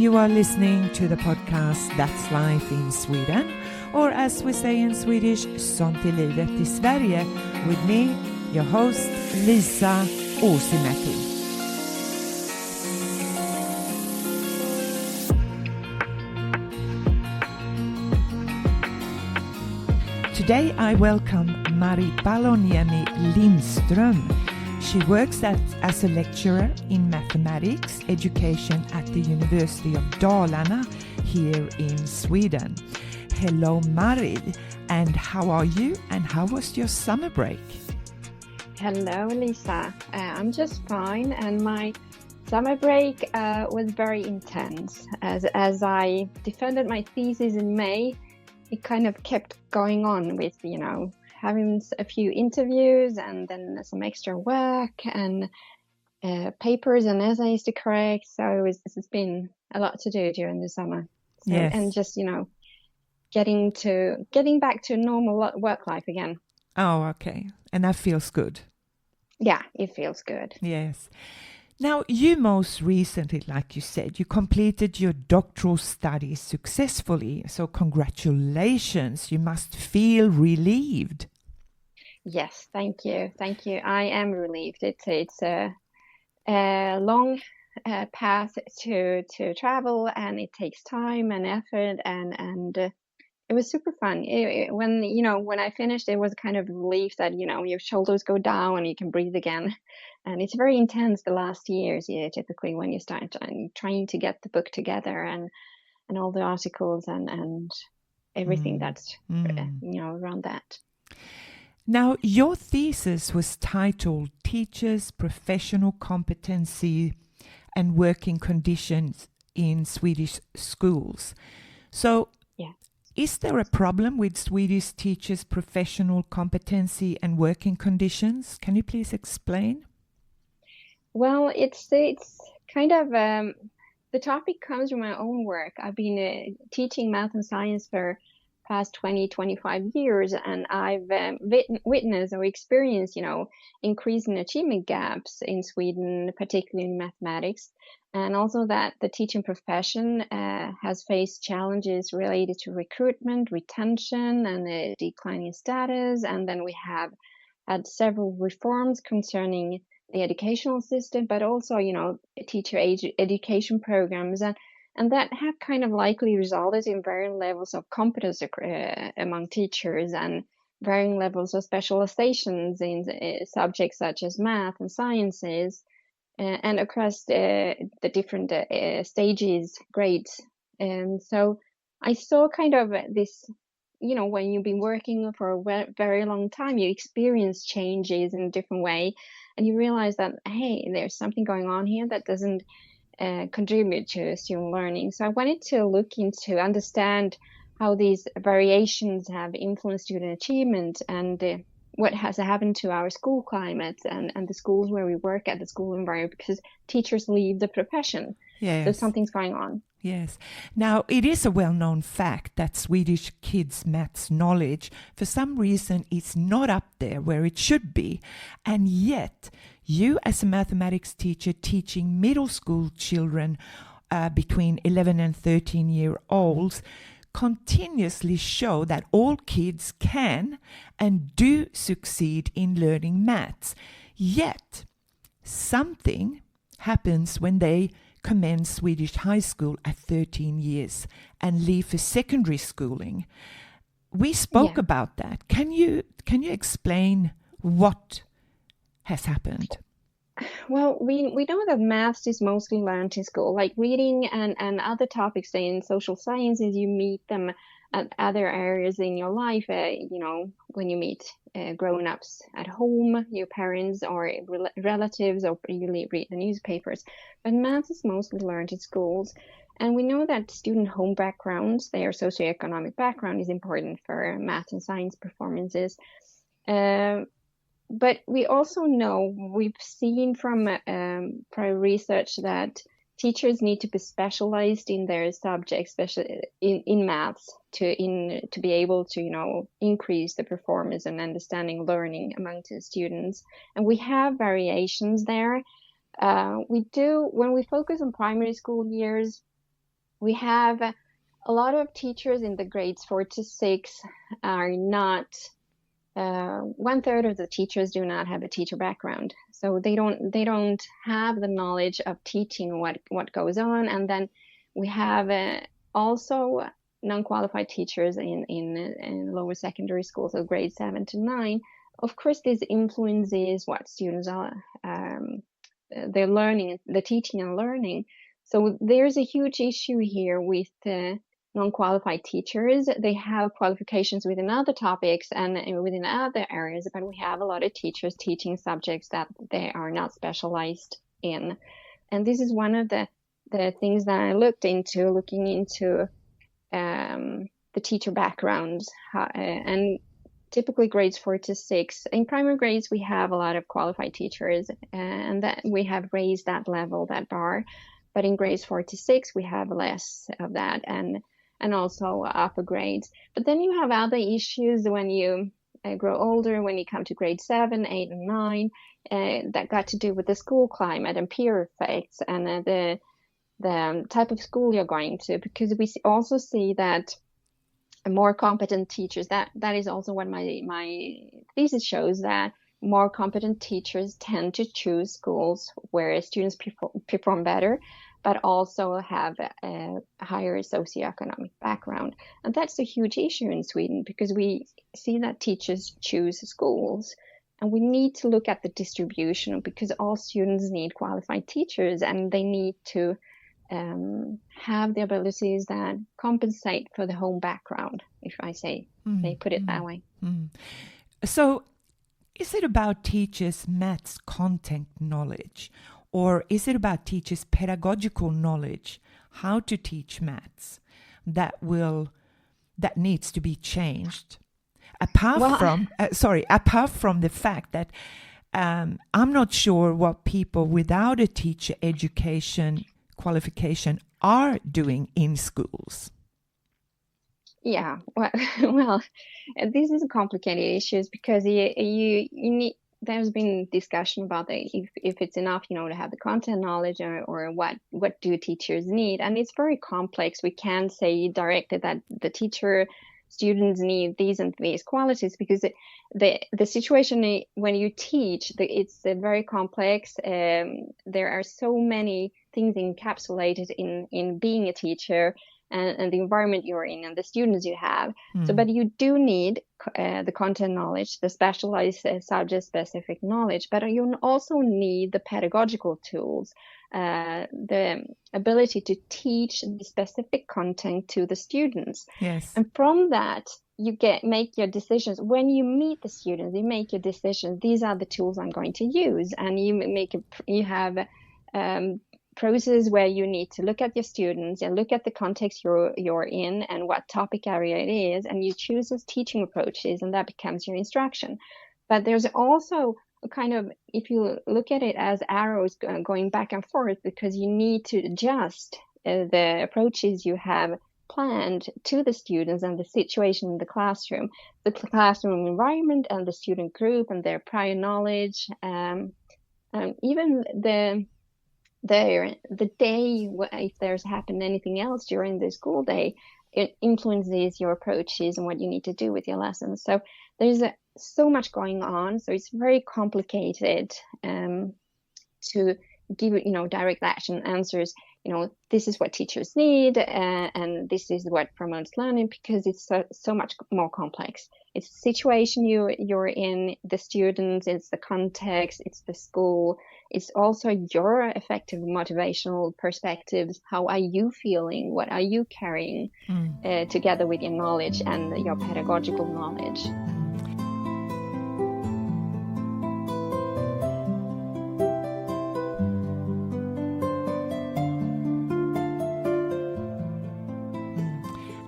You are listening to the podcast That's Life in Sweden, or as we say in Swedish, Sånt är livet i Sverige, with me, your host, Lisa Uusimäki. Today I welcome Paloniemi Lindström. She works as a lecturer in mathematics education at the University of Dalarna here in Sweden. Hello Mari, and how are you and how was your summer break? Hello Lisa, I'm just fine, and my summer break was very intense. As I defended my thesis in May, it kind of kept going on with, having a few interviews and then some extra work and papers and essays to correct. So it's been a lot to do during the summer. So, yes. And just, getting back to normal work life again. Oh, okay. And that feels good. Yeah, it feels good. Yes. Now, you most recently, like you said, you completed your doctoral studies successfully. So congratulations. You must feel relieved. Yes, thank you. Thank you. I am relieved. It's a long path to travel, and it takes time and effort, and it was super fun. When I finished, it was kind of a relief that, your shoulders go down and you can breathe again. And it's very intense the last years, typically when you start trying to get the book together and all the articles and everything that's, around that. Now, your thesis was titled Teachers' Professional Competency and Working Conditions in Swedish Schools. So, yeah. Is there a problem with Swedish teachers' professional competency and working conditions? Can you please explain? Well, it's kind of the topic comes from my own work. I've been teaching math and science for past 25 years, and I've witnessed or experienced, increasing achievement gaps in Sweden, particularly in mathematics, and also that the teaching profession has faced challenges related to recruitment, retention, and a declining status. And then we have had several reforms concerning the educational system, but also, teacher education programs, and that have kind of likely resulted in varying levels of competence among teachers and varying levels of specializations in subjects such as math and sciences, and across the different stages, grades. And so I saw kind of this, when you've been working for a very long time, you experience changes in a different way, and you realize that, hey, there's something going on here that doesn't contribute to student learning. So I wanted to look into understand how these variations have influenced student achievement and what has happened to our school climate and the schools where we work at, the school environment, because teachers leave the profession. Yes. So something's going on. Yes. Now, it is a well-known fact that Swedish kids' maths knowledge, for some reason, is not up there where it should be. And yet, you as a mathematics teacher teaching middle school children between 11 and 13-year-olds continuously show that all kids can and do succeed in learning maths. Yet, something happens when they commence Swedish high school at 13 years and leave for secondary schooling. We spoke about that. Can you explain what has happened? Well, we know that maths is mostly learned in school, like reading and other topics in social sciences. You meet them at other areas in your life, when you meet grown-ups at home, your parents or relatives, or you read the newspapers. But maths is mostly learned in schools. And we know that student home backgrounds, their socioeconomic background, is important for math and science performances. But we also know, we've seen from prior research, that teachers need to be specialized in their subject, especially in maths, to be able to, increase the performance and understanding learning among the students. And we have variations there. We do, when we focus on primary school years, we have a lot of teachers in the grades 4 to 6 are not, 1/3 of the teachers do not have a teacher background. So they don't have the knowledge of teaching what goes on. And then we have also non-qualified teachers in lower secondary schools, so grades 7 to 9. Of course, this influences what students are, they're learning, the teaching and learning. So there's a huge issue here with non-qualified teachers. They have qualifications within other topics and within other areas, but we have a lot of teachers teaching subjects that they are not specialized in. And this is one of the things that I looking into the teacher backgrounds, and typically grades 4 to 6. In primary grades, we have a lot of qualified teachers, and that we have raised that level, that bar. But in grades 4 to 6, we have less of that, and also upper grades. But then you have other issues when you grow older, when you come to grade 7, 8, and 9, that got to do with the school climate and peer effects and the type of school you're going to, because we also see that more competent teachers, that is also what my thesis shows, that more competent teachers tend to choose schools where students perform better, but also have a higher socioeconomic background. And that's a huge issue in Sweden, because we see that teachers choose schools, and we need to look at the distribution, because all students need qualified teachers, and they need to have the abilities that compensate for the home background, if I say, they put it that way. So is it about teachers' maths content knowledge, or is it about teachers' pedagogical knowledge, how to teach maths, that needs to be changed? Apart from the fact that I'm not sure what people without a teacher education qualification are doing in schools. Yeah, well, this is a complicated issue, because you need. There's been discussion about if it's enough, to have the content knowledge, or what do teachers need, and it's very complex. We can't say directly that the students need these and these qualities, because the situation when you teach, it's very complex. There are so many things encapsulated in being a teacher, and the environment you're in and the students you have. So, but you do need the content knowledge, the specialized subject-specific knowledge, but you also need the pedagogical tools, the ability to teach the specific content to the students. Yes. And from that, you make your decisions. When you meet the students, you make your decisions. These are the tools I'm going to use, and you have process where you need to look at your students and look at the context you're in and what topic area it is, and you choose those teaching approaches, and that becomes your instruction. But there's also a kind of, if you look at it as arrows going back and forth, because you need to adjust the approaches you have planned to the students and the situation in the classroom environment and the student group and their prior knowledge, even the day, if there's happened anything else during the school day, it influences your approaches and what you need to do with your lessons. So there's so much going on. So it's very complicated to give direct action answers. This is what teachers need, and this is what promotes learning, because it's so much more complex. It's the situation you're in, the students, it's the context, it's the school, it's also your effective motivational perspectives. How are you feeling? What are you carrying together with your knowledge and your pedagogical knowledge?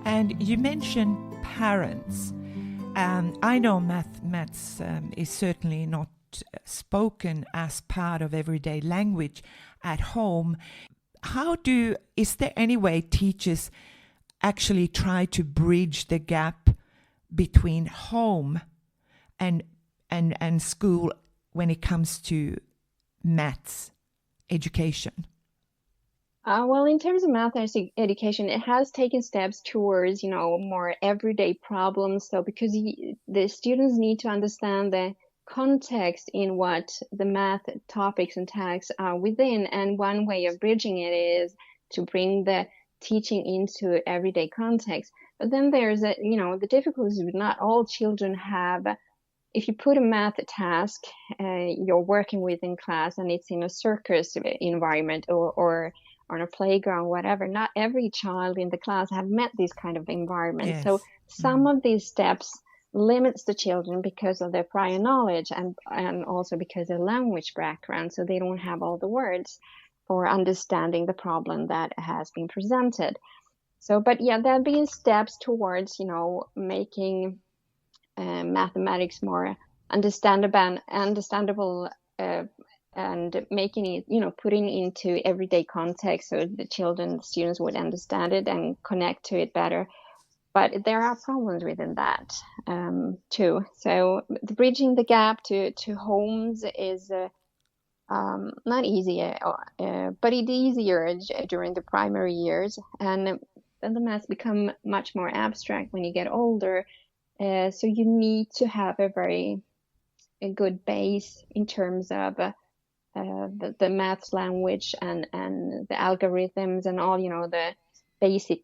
And you mentioned parents. I know maths is certainly not spoken as part of everyday language at home. Is there any way teachers actually try to bridge the gap between home and school when it comes to maths education? Well, in terms of math education, it has taken steps towards, more everyday problems. So because the students need to understand the context in what the math topics and tasks are within, and one way of bridging it is to bring the teaching into everyday context. But then there's the difficulties with not all children have. If you put a math task you're working with in class and it's in a circus environment or on a playground, whatever, not every child in the class have met this kind of environment. So Yes. some of these steps limits the children because of their prior knowledge and also because of language background. So they don't have all the words for understanding the problem that has been presented. So, but yeah, there have been steps towards, making mathematics more understandable and making it, putting into everyday context so the students would understand it and connect to it better. But there are problems within that too. So bridging the gap to homes is not easy, but it's easier during the primary years. And then the maths become much more abstract when you get older. So you need to have a good base in terms of the maths language and the algorithms and all, the basic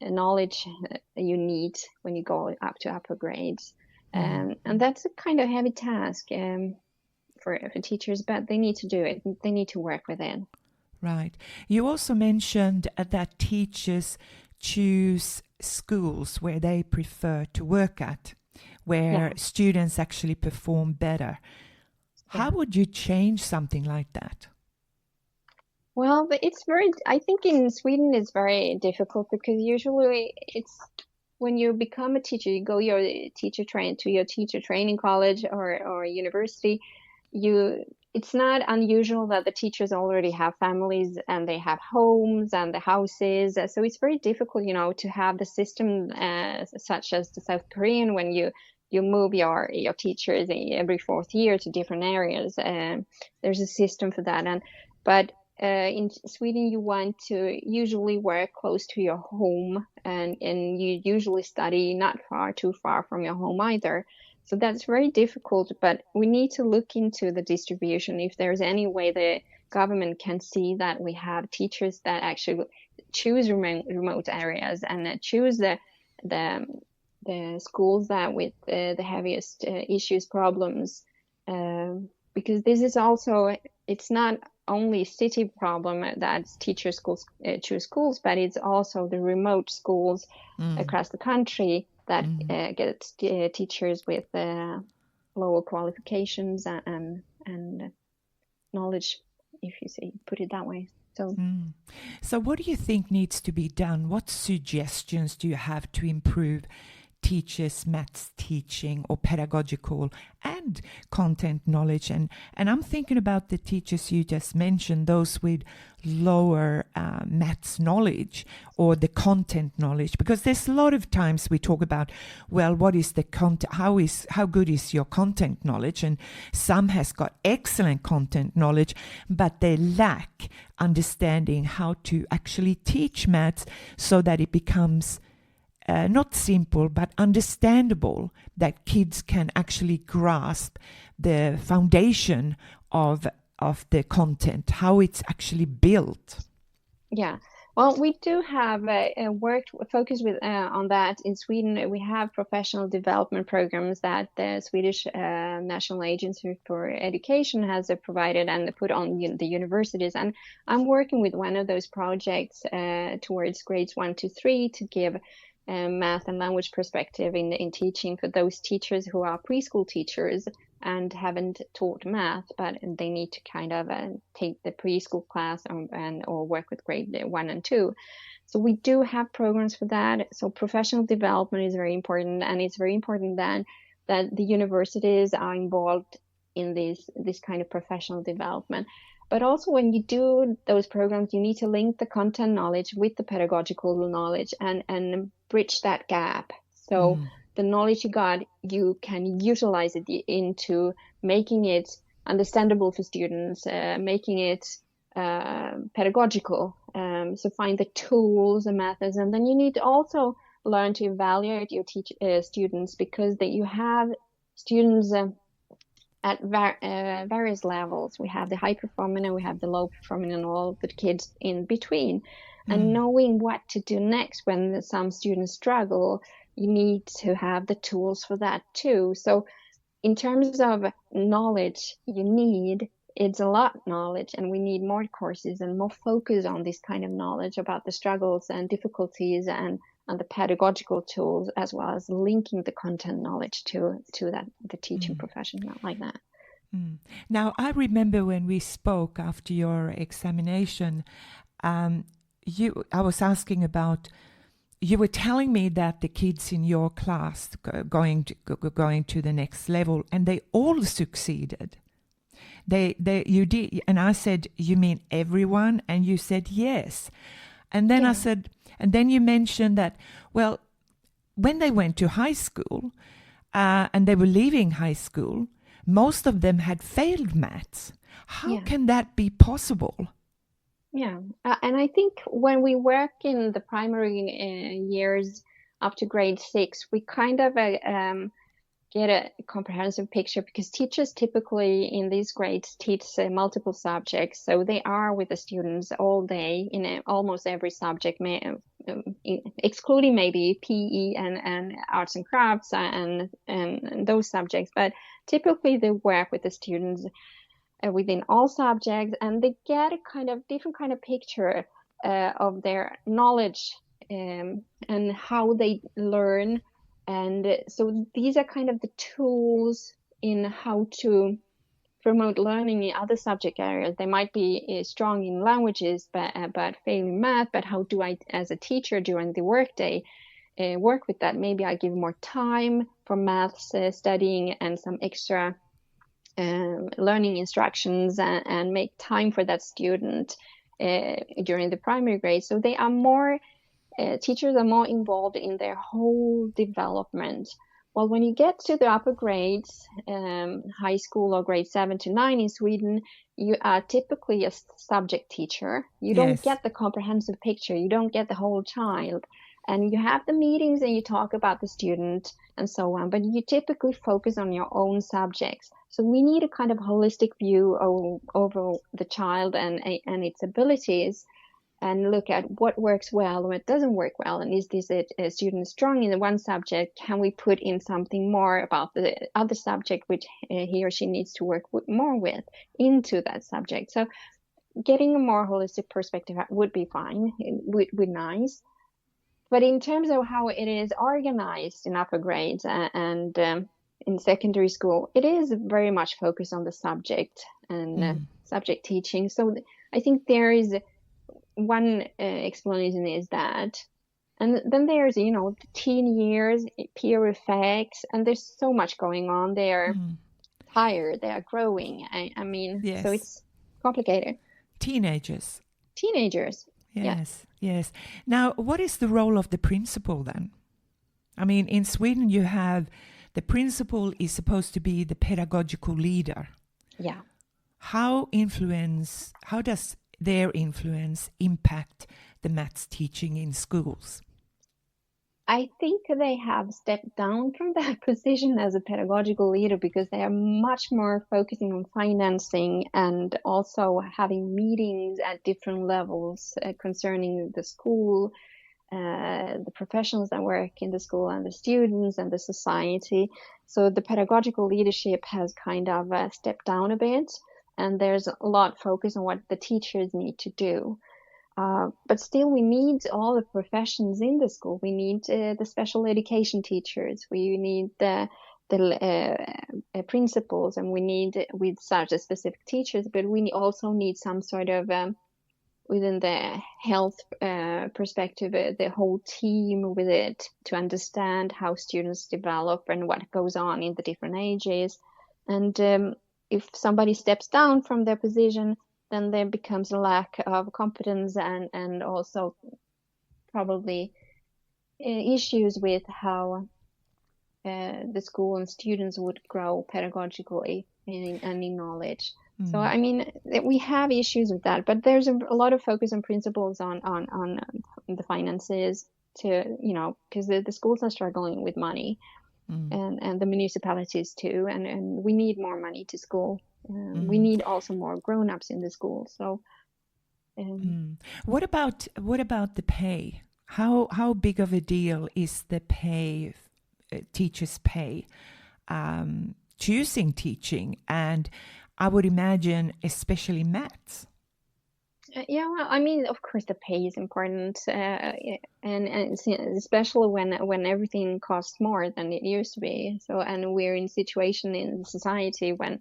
knowledge you need when you go up to upper grades. And that's a kind of heavy task for teachers, but they need to do it. They need to work with it. Right. You also mentioned that teachers choose schools where they prefer to work at, where students actually perform better. How would you change something like that? Well, but I think in Sweden it's very difficult because usually it's when you become a teacher, you go to your teacher training college or university, it's not unusual that the teachers already have families and they have homes and the houses. So it's very difficult, to have the system such as the South Korean when you move your teachers every fourth year to different areas. There's a system for that. But in Sweden, you want to usually work close to your home and you usually study not too far from your home either. So that's very difficult, but we need to look into the distribution. If there's any way the government can see that we have teachers that actually choose remote areas and choose the schools that with the heaviest issues, problems, because this is also, it's not only city problem that teacher schools choose schools, but it's also the remote schools across the country that get teachers with lower qualifications and knowledge, if you put it that way. So what do you think needs to be done? What suggestions do you have to improve teachers' maths teaching or pedagogical and content knowledge? And I'm thinking about the teachers you just mentioned, those with lower maths knowledge or the content knowledge, because there's a lot of times we talk about, well, what is the content, how good is your content knowledge? And some has got excellent content knowledge, but they lack understanding how to actually teach maths so that it becomes not simple, but understandable, that kids can actually grasp the foundation of the content, how it's actually built. Yeah. Well, we do have focused on that in Sweden. We have professional development programs that the Swedish National Agency for Education has provided and put on the universities. And I'm working with one of those projects towards grades 1 to 3 to give math and language perspective in teaching for those teachers who are preschool teachers and haven't taught math, but they need to kind of take the preschool class or work with grade 1 and 2. So we do have programs for that. So professional development is very important, and it's very important that the universities are involved in this kind of professional development. But also when you do those programs, you need to link the content knowledge with the pedagogical knowledge and bridge that gap. So the knowledge you got, you can utilize it into making it understandable for students, making it pedagogical. So find the tools and methods, and then you need to also learn to evaluate your students, because that you have students at various levels. We have the high performing and we have the low performing and all the kids in between. And knowing what to do next when some students struggle, you need to have the tools for that too. So in terms of knowledge, it's a lot of knowledge, and we need more courses and more focus on this kind of knowledge about the struggles and difficulties and the pedagogical tools, as well as linking the content knowledge to that, the teaching profession, not like that. Now, I remember when we spoke after your examination, I was asking about, you were telling me that the kids in your class going to the next level, and they all succeeded. You did, and I said, you mean everyone? And you said yes. And then I said, and then you mentioned that, well, when they went to high school and they were leaving high school, most of them had failed maths. How can that be possible? Yeah, and I think when we work in the primary years up to grade 6, we kind of get a comprehensive picture, because teachers typically in these grades teach multiple subjects. So they are with the students all day in almost every subject, excluding maybe PE and arts and crafts and those subjects. But typically they work with the students within all subjects, and they get a kind of different kind of picture of their knowledge and how they learn. And so these are kind of the tools in how to promote learning in other subject areas. They might be strong in languages, but failing math. But how do I, as a teacher during the workday, work with that? Maybe I give more time for maths studying and some extra learning instructions, and make time for that student during the primary grade. So they are more, teachers are more involved in their whole development. Well, when you get to the upper grades, high school or grade 7 to 9 in Sweden, you are typically a subject teacher. You don't get the comprehensive picture. You don't get the whole child. And you have the meetings and you talk about the student and so on, but you typically focus on your own subjects. So we need a kind of holistic view over the child and its abilities, and look at what works well and what doesn't work well. And is this a student strong in the one subject? Can we put in something more about the other subject which he or she needs to work more with into that subject? So getting a more holistic perspective would be fine, would be nice. But in terms of how it is organized in upper grades and in secondary school, it is very much focused on the subject and subject teaching. So I think there is one explanation is that. And then there's, the teen years, peer effects, and there's so much going on. They're tired, they are growing. I mean, so it's complicated. Teenagers. Yes. Now, what is the role of the principal then? I mean, in Sweden, you have the principal is supposed to be the pedagogical leader. Yeah. How does their influence impact the maths teaching in schools? I think they have stepped down from that position as a pedagogical leader, because they are much more focusing on financing and also having meetings at different levels concerning the school, the professionals that work in the school, and the students and the society. So the pedagogical leadership has kind of stepped down a bit, and there's a lot of focus on what the teachers need to do. But still, we need all the professions in the school. We need the special education teachers. We need the principals, and we need with such a specific teachers. But we also need some sort of within the health perspective, the whole team with it, to understand how students develop and what goes on in the different ages. And if somebody steps down from their position, then there becomes a lack of competence and also probably issues with how the school and students would grow pedagogically and in knowledge. So, I mean, we have issues with that, but there's a lot of focus on principles on the finances to, because the schools are struggling with money and the municipalities too. And we need more money to school. We need also more grown-ups in the school. So, what about the pay? How big of a deal is the pay, teachers' pay, choosing teaching, and I would imagine especially maths. Yeah, well, I mean, of course, the pay is important, and especially when everything costs more than it used to be. So, and we're in a situation in society when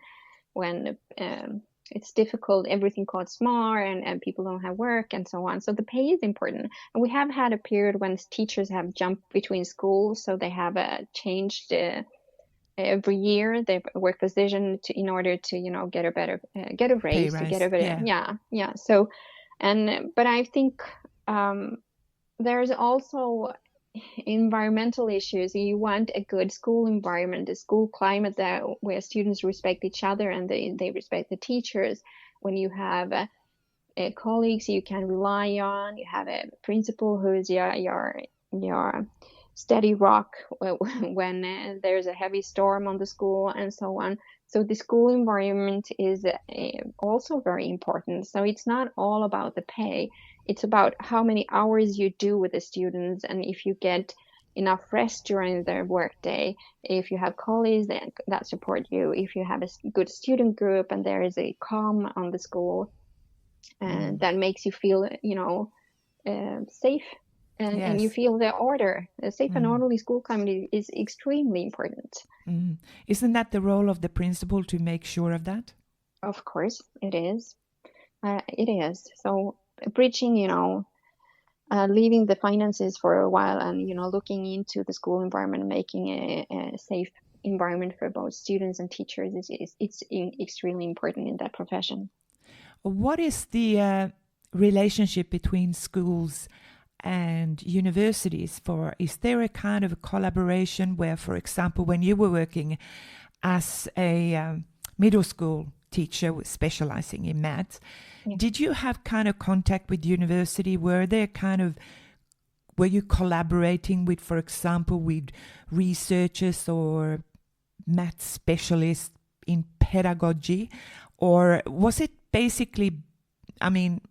it's difficult, everything costs more, and people don't have work and so on. So the pay is important. And we have had a period when teachers have jumped between schools, so they have changed every year their work position in order to get a better get a raise, to get a better yeah. So, but I think there's also environmental issues. You want a good school environment, a school climate where students respect each other and they respect the teachers. When you have colleagues you can rely on, you have a principal who is your steady rock when there's a heavy storm on the school and so on. So the school environment is also very important. So it's not all about the pay. It's about how many hours you do with the students, and if you get enough rest during their workday, if you have colleagues that support you, if you have a good student group and there is a calm on the school, and that makes you feel, safe. And you feel the order. A safe and orderly school climate is extremely important. Isn't that the role of the principal, to make sure of that? Of course, it is. It is. So bridging, leaving the finances for a while and, looking into the school environment, making a safe environment for both students and teachers it's extremely important in that profession. What is the relationship between schools and universities? Is there a kind of a collaboration where, for example, when you were working as a middle school teacher specializing in maths, did you have kind of contact with university? Were you collaborating with, for example, with researchers or math specialists in pedagogy? Or was it basically,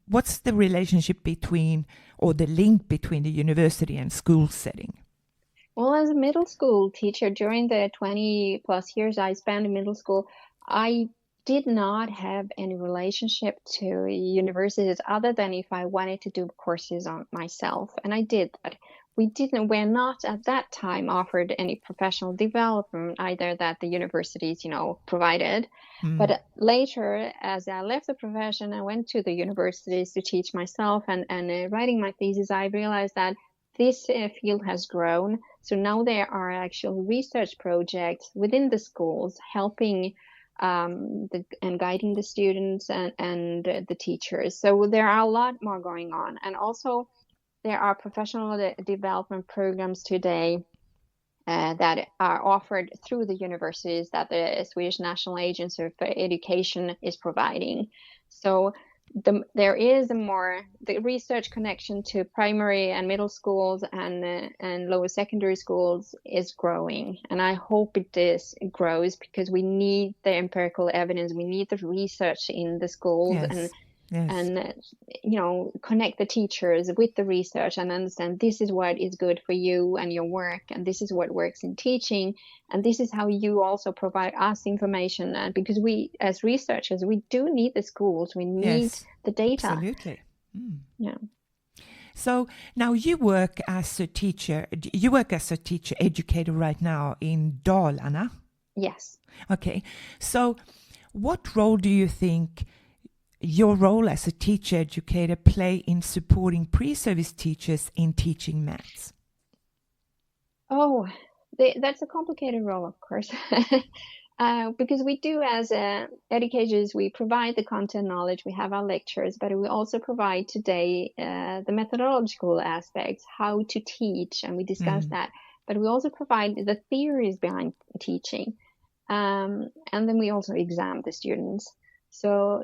what's the relationship between, or the link between the university and school setting? Well, as a middle school teacher, during the 20 plus years I spent in middle school, I did not have any relationship to universities other than if I wanted to do courses on myself. And I did that. We're not at that time offered any professional development either that the universities, provided. But later, as I left the profession, I went to the universities to teach myself and writing my thesis, I realized that this field has grown. So now there are actual research projects within the schools helping and guiding the students and the teachers. So there are a lot more going on. And also there are professional development programs today that are offered through the universities that the Swedish National Agency for Education is providing. So there is the research connection to primary and middle schools and lower secondary schools is growing, and I hope it grows because we need the empirical evidence, we need the research in the schools, and connect the teachers with the research and understand this is what is good for you and your work, and this is what works in teaching, and this is how you also provide us information. And because we as researchers, we do need the schools, we need the data. Absolutely. Yeah. So now you work as a teacher educator right now in Dalarna. Yes. Okay. So what role do you think your role as a teacher educator play in supporting pre-service teachers in teaching maths? That's a complicated role, of course. Because we do, as educators, we provide the content knowledge, we have our lectures, but we also provide today the methodological aspects, how to teach, and we discuss that. But we also provide the theories behind teaching. And then we also exam the students. So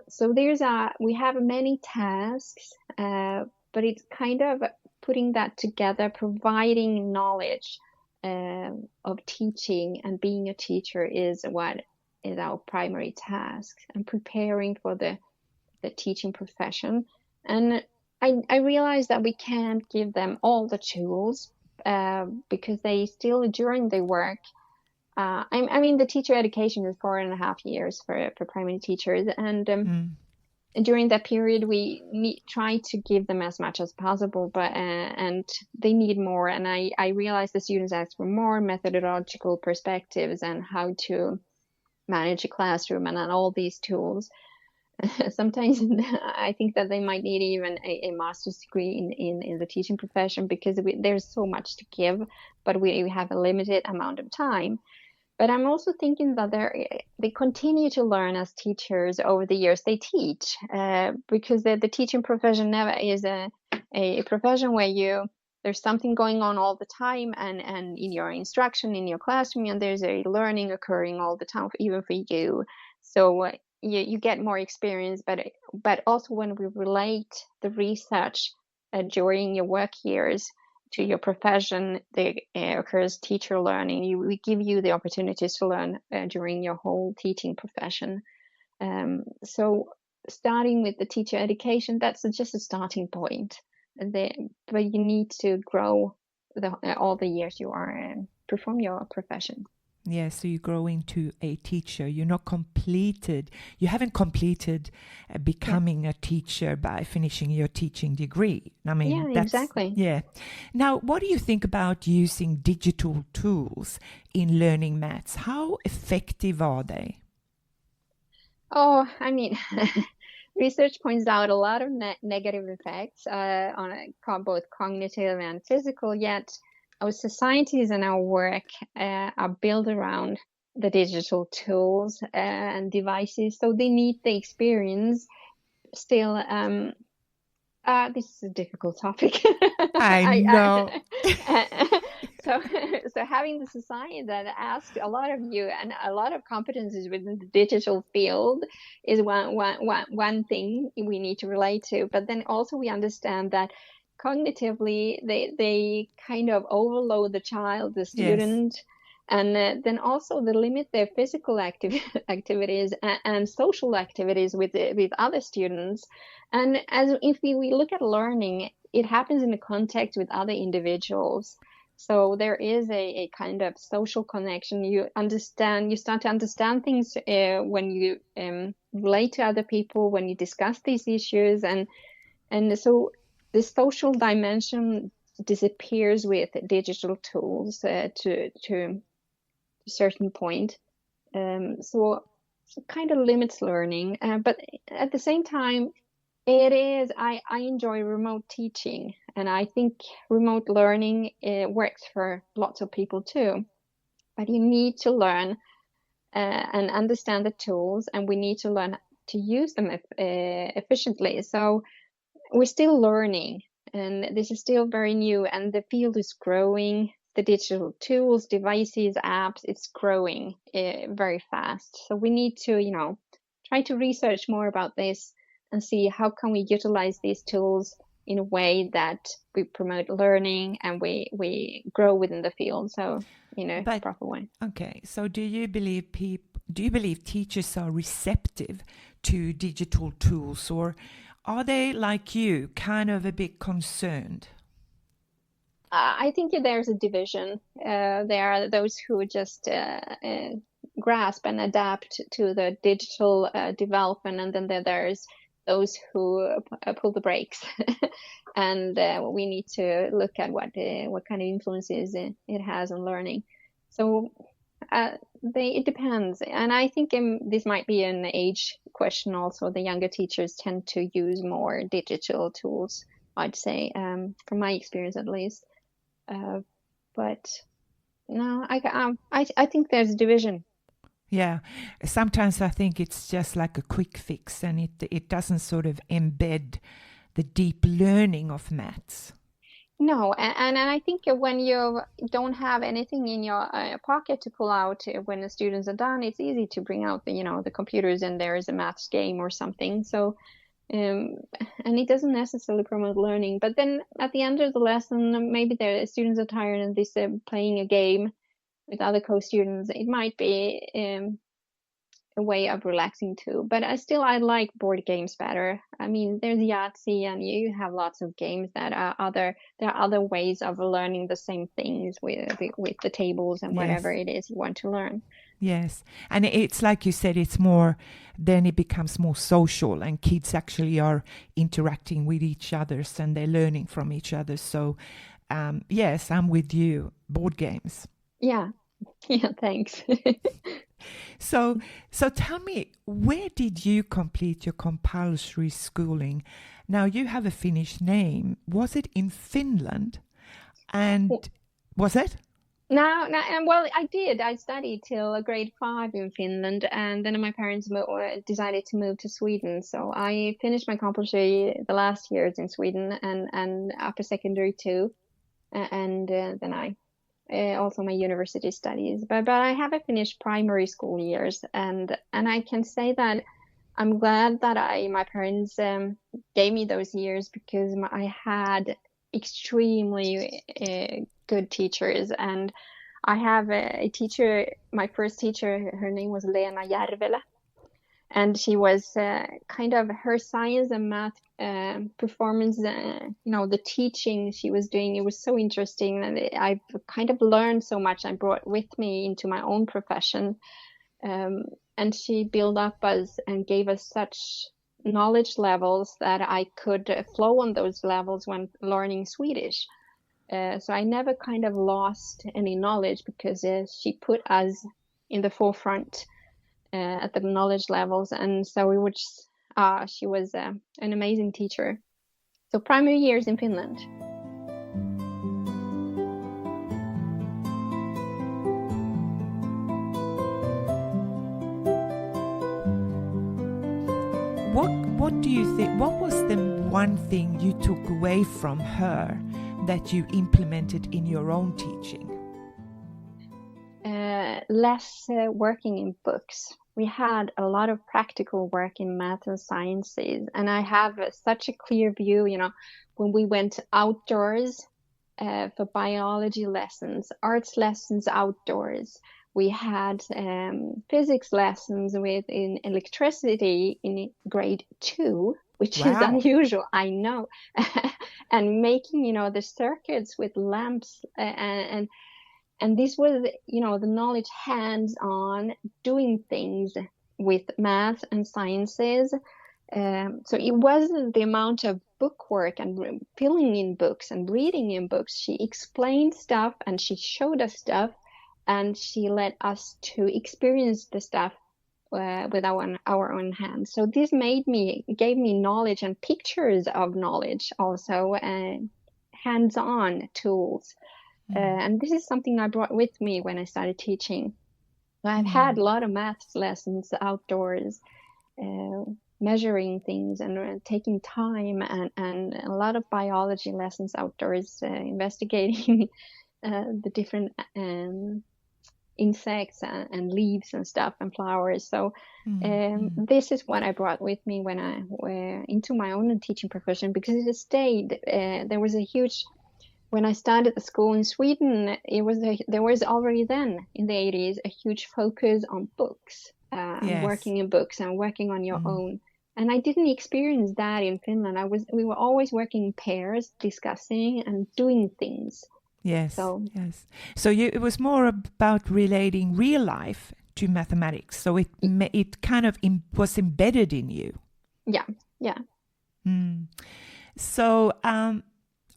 we have many tasks, but it's kind of putting that together, providing knowledge of teaching and being a teacher is what is our primary task, and preparing for the teaching profession. And I realized that we can't give them all the tools because they still, during their work, I mean, the teacher education is 4.5 years for primary teachers, and during that period, we try to give them as much as possible, but and they need more. And I realized the students ask for more methodological perspectives and how to manage a classroom and all these tools. Sometimes I think that they might need even a master's degree in the teaching profession, because there's so much to give, but we have a limited amount of time. But I'm also thinking that they continue to learn as teachers over the years they teach, because the teaching profession never is a profession where there's something going on all the time, and in your instruction in your classroom, and there's a learning occurring all the time, even for you. So you get more experience, but also when we relate the research during your work years to your profession, there occurs teacher learning. We give you the opportunities to learn during your whole teaching profession. So starting with the teacher education, that's just a starting point. But you need to grow all the years you are perform your profession. Yeah, so you grow into a teacher. You're not completed. You haven't completed becoming a teacher by finishing your teaching degree. I mean, yeah, exactly. Yeah. Now, what do you think about using digital tools in learning maths? How effective are they? Oh, I mean, research points out a lot of negative effects on both cognitive and physical, yet our societies and our work are built around the digital tools and devices, so they need the experience. Still, this is a difficult topic. I know. So having the society that asks a lot of you and a lot of competencies within the digital field is one thing we need to relate to. But then also we understand that cognitively they kind of overload the child, the student. Yes. And then also they limit their physical activities and social activities with other students. And as if we look at learning, it happens in the context with other individuals. So there is a kind of social connection. You start to understand things when you relate to other people, when you discuss these issues, and so the social dimension disappears with digital tools to a certain point. So kind of limits learning, but at the same time, I enjoy remote teaching, and I think remote learning works for lots of people too. But you need to learn and understand the tools, and we need to learn to use them efficiently. So we're still learning, and this is still very new, and the field is growing. The digital tools, devices, apps, it's growing very fast. So we need to, try to research more about this and see how can we utilize these tools in a way that we promote learning and we grow within the field. So, proper way. Okay. So do you believe teachers are receptive to digital tools, or are they, like you, kind of a bit concerned? I think there's a division. There are those who just grasp and adapt to the digital development, and then there's those who pull the brakes. And we need to look at what kind of influences it has on learning. So it depends. And I think this might be an age question also. The younger teachers tend to use more digital tools, I'd say, from my experience at least. But no, I think there's a division. Yeah, sometimes I think it's just like a quick fix, and it doesn't sort of embed the deep learning of maths. No, and I think when you don't have anything in your pocket to pull out when the students are done, it's easy to bring out the computers and there is a maths game or something. So, um, and it doesn't necessarily promote learning. But then at the end of the lesson, maybe the students are tired and they're playing a game with other co-students. It might be a way of relaxing too. But I like board games better. I mean, there's Yahtzee, and you have lots of games that are other. There are other ways of learning the same things with the tables and whatever Yes. it is you want to learn. Yes. And it's like you said, it's more, then it becomes more social and kids actually are interacting with each others and they're learning from each other. So, yes, I'm with you. Board games. Yeah, yeah. Thanks. So tell me, where did you complete your compulsory schooling? Now you have a Finnish name. Was it in Finland? And was it? And well, I did. I studied till grade 5 in Finland, and then my parents decided to move to Sweden. So I finished my compulsory the last years in Sweden and upper secondary too, and then I also my university studies. But I haven't finished primary school years, and I can say that I'm glad that I my parents gave me those years because I had extremely good teachers, and I have a teacher. My first teacher, her name was Lena Järvelä, and she was kind of her science and math performance. The teaching she was doing, it was so interesting, and I've kind of learned so much. I brought with me into my own profession. And she built up us and gave us such knowledge levels that I could flow on those levels when learning Swedish. So I never kind of lost any knowledge because she put us in the forefront at the knowledge levels. And so she was an amazing teacher. So primary years in Finland. What do you think? What was the one thing you took away from her that you implemented in your own teaching? Less working in books. We had a lot of practical work in math and sciences, and I have such a clear view, when we went outdoors for biology lessons, arts lessons outdoors. We had physics lessons in electricity in grade 2, which is Wow. unusual, I know. And making, the circuits with lamps and this was, the knowledge hands-on, doing things with math and sciences. So it wasn't the amount of book work and filling in books and reading in books. She explained stuff and she showed us stuff and she let us to experience the stuff with our own hands. So this gave me knowledge and pictures of knowledge also, and hands-on tools. And this is something I brought with me when I started teaching. I've had a lot of maths lessons outdoors, measuring things and taking time, and a lot of biology lessons outdoors, investigating the different insects and leaves and stuff and flowers. So this is what I brought with me when I went into my own teaching profession, because it stayed. There was a huge... When I started the school in Sweden, there was already then in the 80s a huge focus on books, Yes. working in books and working on your own. And I didn't experience that in Finland. We were always working in pairs, discussing and doing things. Yes. So it was more about relating real life to mathematics. So it kind of was embedded in you. Yeah. So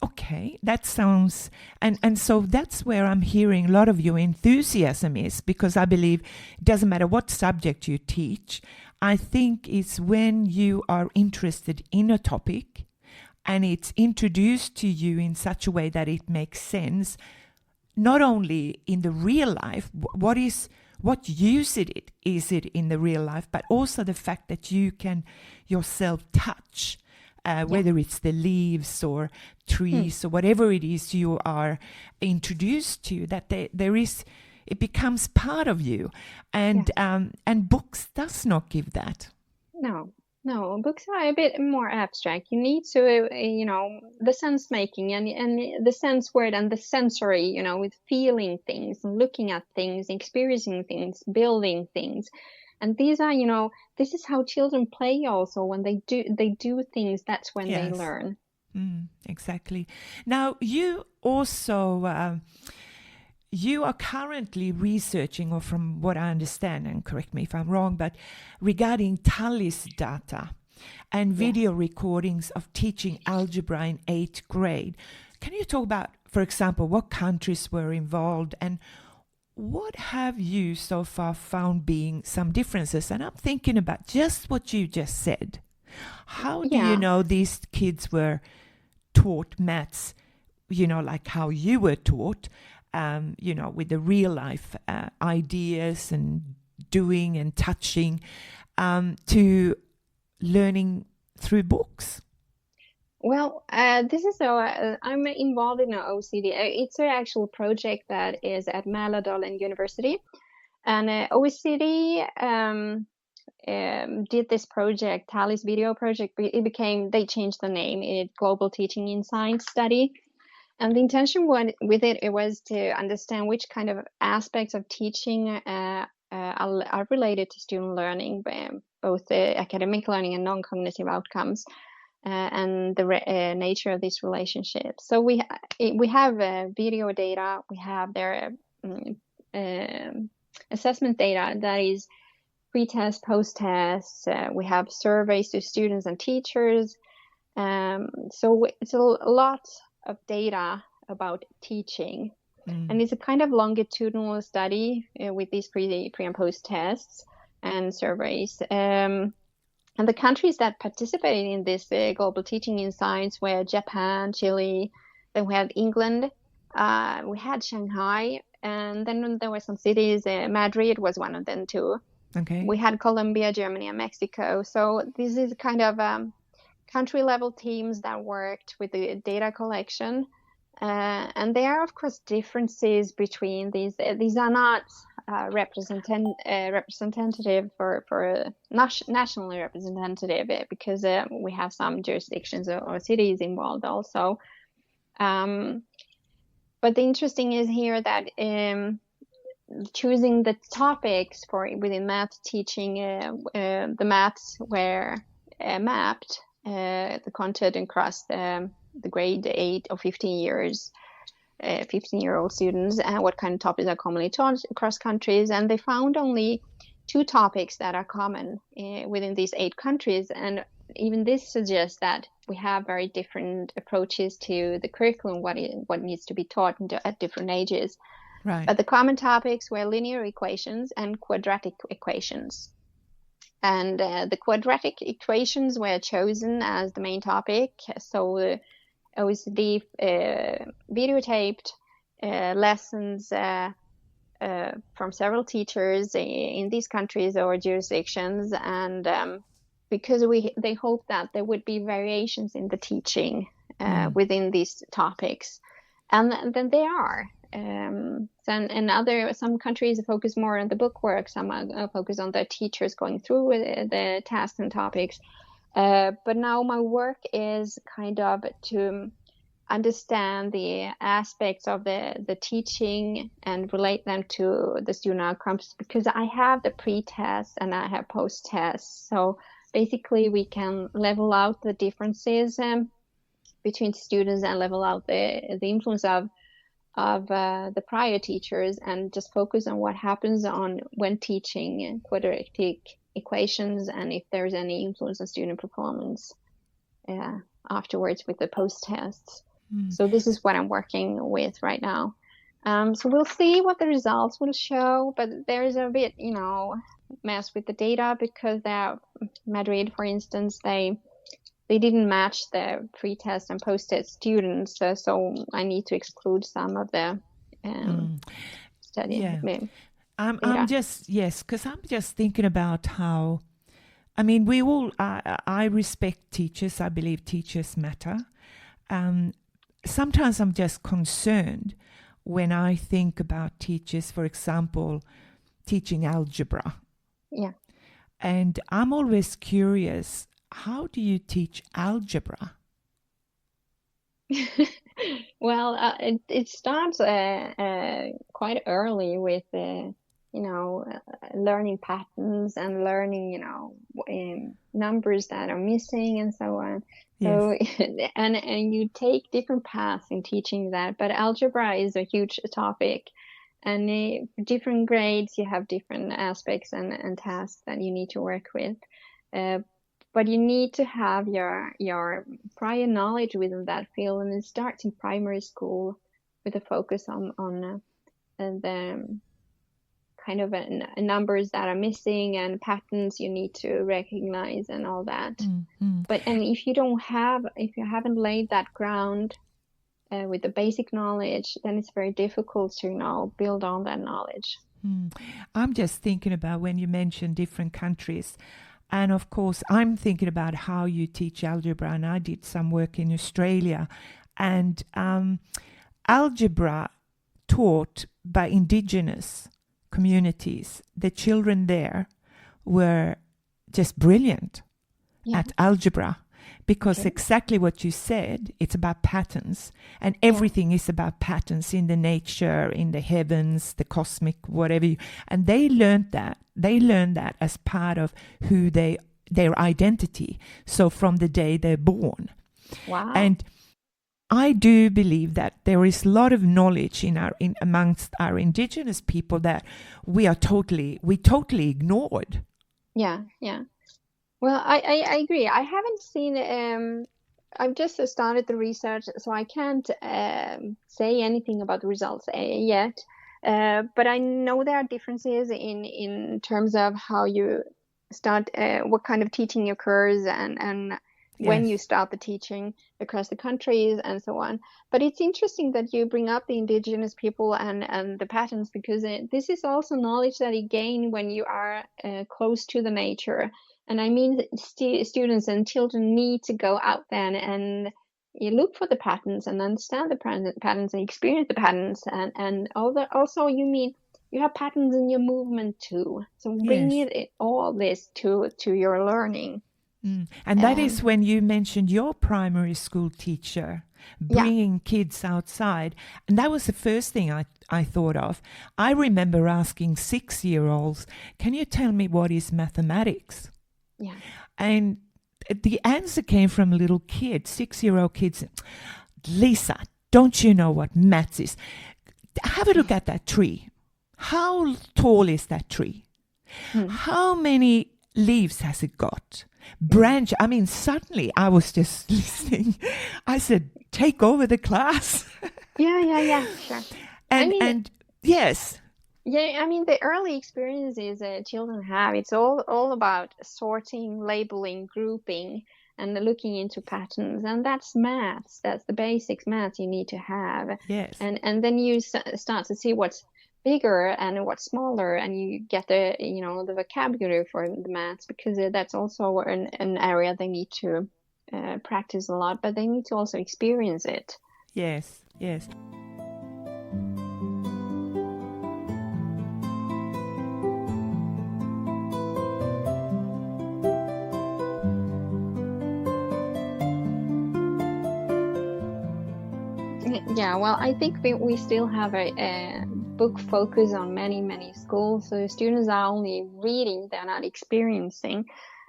okay, that sounds, and so that's where I'm hearing a lot of your enthusiasm is, because I believe it doesn't matter what subject you teach. I think it's when you are interested in a topic and it's introduced to you in such a way that it makes sense, not only in the real life, what use is it in the real life, but also the fact that you can yourself touch whether it's the leaves or trees or whatever it is you are introduced to, that it becomes part of you, and books does not give that. No, books are a bit more abstract. You need to, the sense making and the sense word and the sensory, with feeling things and looking at things, experiencing things, building things. And these are, this is how children play also. When they do things, that's when they learn. Exactly. Now, you also, you are currently researching, or from what I understand, and correct me if I'm wrong, but regarding TALIS data and video recordings of teaching algebra in 8th grade. Can you talk about, for example, what countries were involved and what have you so far found being some differences? And I'm thinking about just what you just said. How do you know these kids were taught maths, like how you were taught, with the real life ideas and doing and touching, to learning through books? Well, this is I'm involved in an OCD. It's an actual project that is at Mälardalen University, and OECD did this project, TALIS video project. They changed the name. Global Teaching in Science Study. And the intention with it was to understand which kind of aspects of teaching are related to student learning, both academic learning and non-cognitive outcomes, and the nature of this relationship. So we have video data, we have their assessment data, that is pre-test, post-test. We have surveys to students and teachers. So it's a lot of data about teaching, and it's a kind of longitudinal study with these pre and post tests and surveys. And the countries that participated in this global teaching in science were Japan, Chile, then we had England, we had Shanghai, and then there were some cities. Madrid was one of them too. Okay. We had Colombia, Germany, and Mexico. So this is kind of country level teams that worked with the data collection, and there are of course differences between these. These are not representative for nationally representative, because we have some jurisdictions or cities involved also. But the interesting is here that choosing the topics for within math teaching, the maths were mapped. The content across the grade 8 or 15 years, 15-year-old students, and what kind of topics are commonly taught across countries. And they found only 2 topics that are common within these 8 countries. And even this suggests that we have very different approaches to the curriculum, what needs to be taught at different ages. Right. But the common topics were linear equations and quadratic equations. And the quadratic equations were chosen as the main topic. So OECD videotaped lessons from several teachers in these countries or jurisdictions, and because they hoped that there would be variations in the teaching within these topics, and then they are. Some countries focus more on the bookwork, some focus on the teachers going through the tasks and topics. But now my work is kind of to understand the aspects of the teaching and relate them to the student outcomes, because I have the pre-tests and I have post-tests. So basically we can level out the differences between students and level out the influence of the prior teachers, and just focus on what happens when teaching quadratic equations, and if there's any influence on student performance afterwards with the post-tests. So this is what I'm working with right now. So we'll see what the results will show, but there is a bit, mess with the data, because Madrid, for instance, they didn't match the pre-test and post-test students, so I need to exclude some of the study. Yeah. I'm just thinking about how I mean, we all, I respect teachers. I believe teachers matter. Sometimes I'm just concerned when I think about teachers, for example, teaching algebra. Yeah. And I'm always curious, how do you teach algebra? Well, it starts quite early with learning patterns and learning numbers that are missing and so on. Yes. So and you take different paths in teaching that, but algebra is a huge topic, and different grades you have different aspects and tasks that you need to work with. But you need to have your prior knowledge within that field, and it starts in primary school with a focus on the kind of numbers that are missing and patterns you need to recognize and all that. Mm-hmm. And if you haven't laid that ground with the basic knowledge, then it's very difficult to build on that knowledge. I'm just thinking about when you mentioned different countries. And of course, I'm thinking about how you teach algebra. And I did some work in Australia. And algebra taught by indigenous communities, the children there were just brilliant at algebra. Because exactly what you said, it's about patterns, and everything is about patterns in the nature, in the heavens, the cosmic, whatever. And they learned that. They learned that as part of who their identity. So from the day they're born. Wow. And I do believe that there is a lot of knowledge amongst our indigenous people that we totally ignored. Yeah. Well, I agree. I haven't seen, I've just started the research, so I can't say anything about the results yet. But I know there are differences in terms of how you start, what kind of teaching occurs and when you start the teaching across the countries and so on. But it's interesting that you bring up the indigenous people and the patterns, because this is also knowledge that you gain when you are close to the nature. And I mean, students and children need to go out there and you look for the patterns and understand the patterns and experience the patterns. And also, you have patterns in your movement too. So bring all this to your learning. And that is when you mentioned your primary school teacher bringing kids outside. And that was the first thing I thought of. I remember asking 6-year-olds, can you tell me what is mathematics? Yeah. And the answer came from little kids, 6-year-old kids. Lisa, don't you know what maths is? Have a look at that tree. How tall is that tree? How many leaves has it got? Branch. I mean, suddenly I was just listening. I said, take over the class. Yeah, sure. And yes. Yeah, I mean, the early experiences children have, it's all about sorting, labeling, grouping, and looking into patterns. And that's maths. That's the basics maths you need to have. Yes. And then you start to see what's bigger and what's smaller, and you get the vocabulary for the maths, because that's also an area they need to practice a lot, but they need to also experience it. Yes. Yeah, well, I think we still have a book focus on many schools, so students are only reading, they're not experiencing.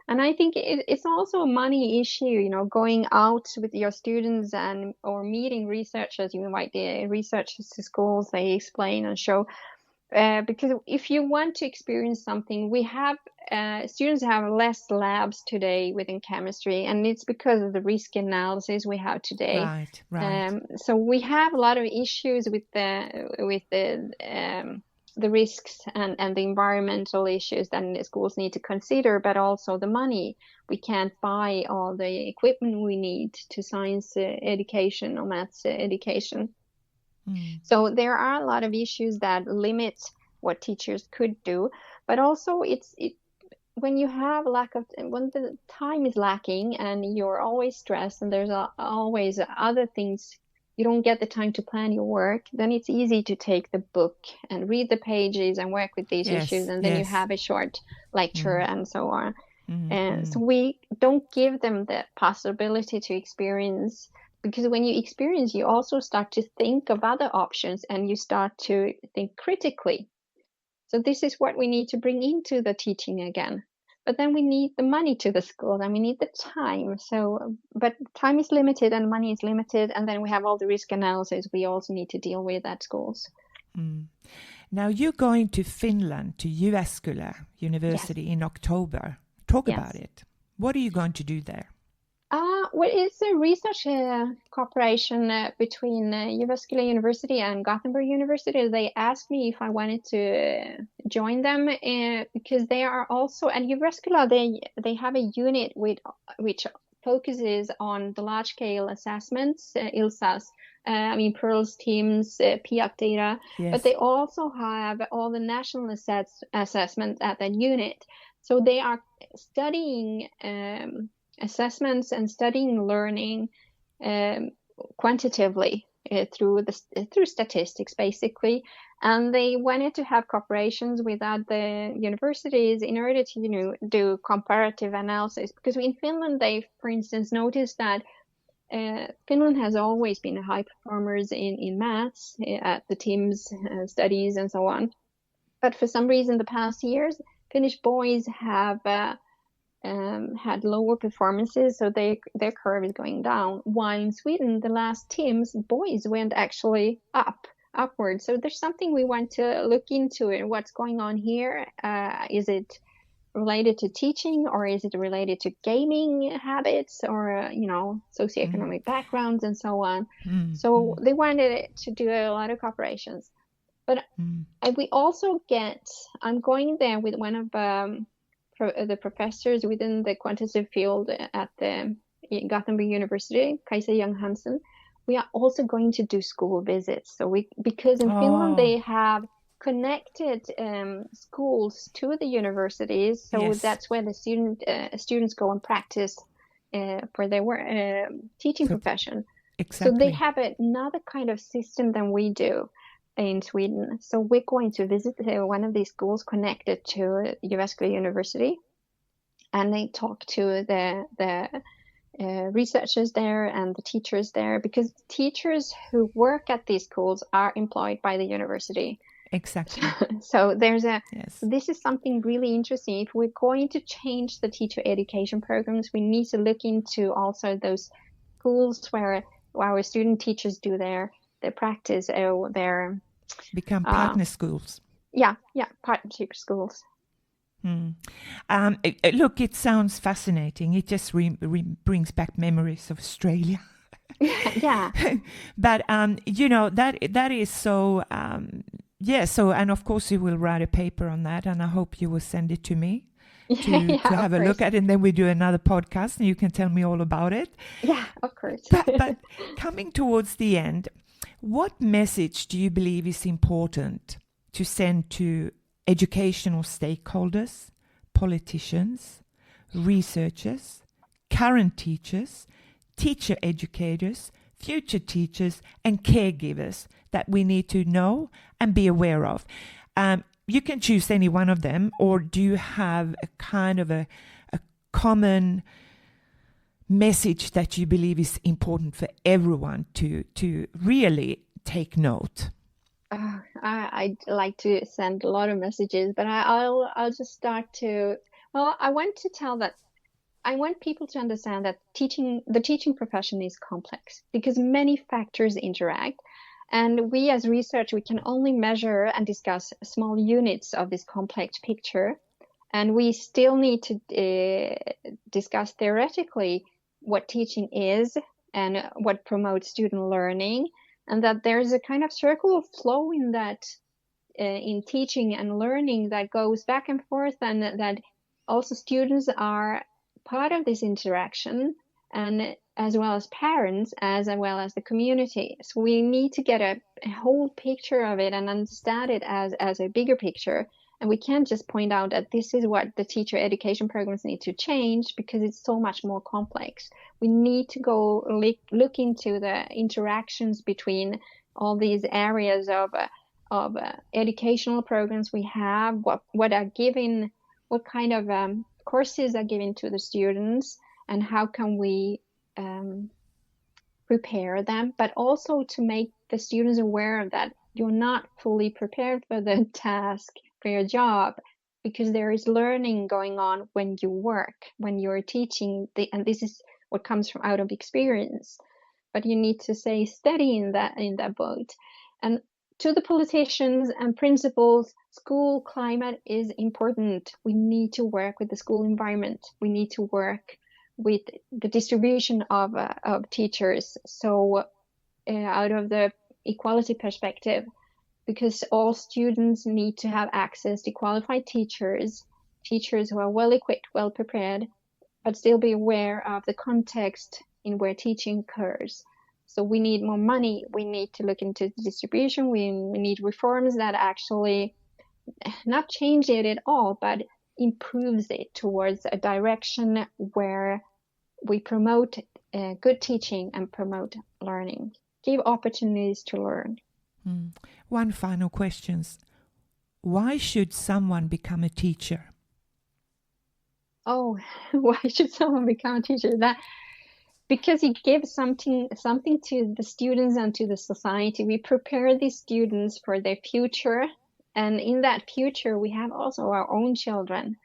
And I think it's also a money issue, going out with your students or meeting researchers. You invite the researchers to schools, they explain and show. Because if you want to experience something, students have less labs today within chemistry, and it's because of the risk analysis we have today. Right. So we have a lot of issues with the risks and the environmental issues that the schools need to consider, but also the money. We can't buy all the equipment we need to science education or maths education. So there are a lot of issues that limit what teachers could do, but also when you have when the time is lacking and you're always stressed and there's always other things, you don't get the time to plan your work, then it's easy to take the book and read the pages and work with these issues, Yes, and then you yes. have a short lecture Mm, and so on. And so mm. we don't give them the possibility to experience, because when you experience, you also start to think of other options and you start to think critically. So this is what we need to bring into the teaching again. But then we need the money to the school and we need the time. So, but time is limited and money is limited. And then we have all the risk analysis we also need to deal with at schools. Mm. Now you're going to Finland, to Jyväskylä Yes. University in October. Talk about Yes. it. What are you going to do there? Well, it's a research cooperation between Jyväskylä University and Gothenburg University. They asked me if I wanted to join them because they are also at Jyväskylä. They have a unit which focuses on the large scale assessments, ILSAs. I mean, Pearls, TIMSS, PIAC data, Yes. but they also have all the national assessments at that unit. So they are studying assessments and studying learning quantitatively through statistics, basically. And they wanted to have cooperations with other universities in order to, do comparative analysis. Because in Finland, they, for instance, noticed that Finland has always been high performers in maths at the TIMSS studies and so on. But for some reason, the past years, Finnish boys have had lower performances, so their curve is going down. While in Sweden, the last TIMSS, boys went actually upwards. So there's something we want to look into and what's going on here. Is it related to teaching, or is it related to gaming habits, or socioeconomic backgrounds and so on? So they wanted to do a lot of cooperations. But we also I'm going there with one of the professors within the quantitative field at the Gothenburg University, Kajsa Young-Hansen. We are also going to do school visits. So because in Finland they have connected schools to the universities, so Yes. that's where the students go and practice for their teaching profession. Exactly. So they have another kind of system than we do in Sweden. So we're going to visit one of these schools connected to Jyväskylä University, and they talk to the researchers there and the teachers there, because teachers who work at these schools are employed by the university. Exactly. So Yes. this is something really interesting. If we're going to change the teacher education programs, we need to look into also those schools where our student teachers do their practice, their become partner schools. Yeah, partnership schools. Look, it sounds fascinating. It just brings back memories of Australia. Yeah. But that is so. So, and of course you will write a paper on that, and I hope you will send it to me to have a look at it, and then we do another podcast and you can tell me all about it. Yeah, of course. but coming towards the end, what message do you believe is important to send to educational stakeholders, politicians, researchers, current teachers, teacher educators, future teachers, and caregivers that we need to know and be aware of? You can choose any one of them, or do you have a kind of a common message that you believe is important for everyone to really take note? I'd like to send a lot of messages, but I'll just start to. Well, I want to tell that I want people to understand that the teaching profession is complex because many factors interact, and we as research we can only measure and discuss small units of this complex picture, and we still need to discuss theoretically what teaching is and what promotes student learning, and that there's a kind of circle of flow in that in teaching and learning that goes back and forth, and that also students are part of this interaction, and as well as parents, as well as the community. So we need to get a whole picture of it and understand it as a bigger picture. And we can't just point out that this is what the teacher education programs need to change, because it's so much more complex. We need to go look into the interactions between all these areas of educational programs we have, what are given, what kind of courses are given to the students, and how can we prepare them, but also to make the students aware of that you're not fully prepared for the task, for your job, because there is learning going on when you work, when you're teaching, and this is what comes from out of experience. But you need to stay steady in that boat. And to the politicians and principals, school climate is important. We need to work with the school environment. We need to work with the distribution of teachers. So out of the equality perspective, because all students need to have access to qualified teachers who are well equipped, well prepared, but still be aware of the context in where teaching occurs. So we need more money. We need to look into the distribution. We need reforms that actually not change it at all, but improves it towards a direction where we promote good teaching and promote learning, give opportunities to learn. One final question. Why should someone become a teacher? Oh, why should someone become a teacher? Because it gives something to the students and to the society. We prepare these students for their future, and in that future we have also our own children.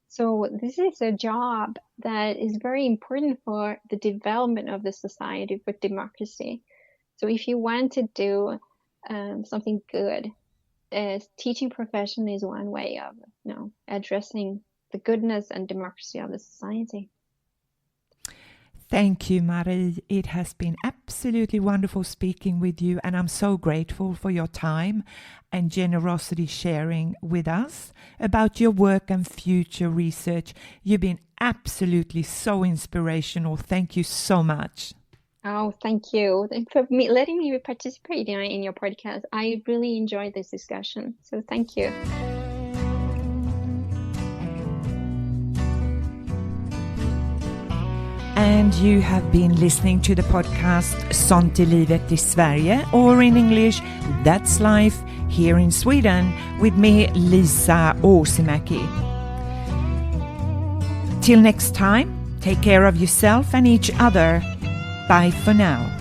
So this is a job that is very important for the development of the society, for democracy. So if you want to do something good, teaching profession is one way of addressing the goodness and democracy of the society. Thank you, Marie. It has been absolutely wonderful speaking with you, and I'm so grateful for your time and generosity sharing with us about your work and future research. You've been absolutely so inspirational. Thank you so much. Oh, thank you for letting me participate in your podcast. I really enjoyed this discussion, so thank you. And you have been listening to the podcast Sånt är livet i Sverige, or in English, That's Life here in Sweden, with me, Lisa Åsimäki. Till next time, take care of yourself and each other. Bye for now.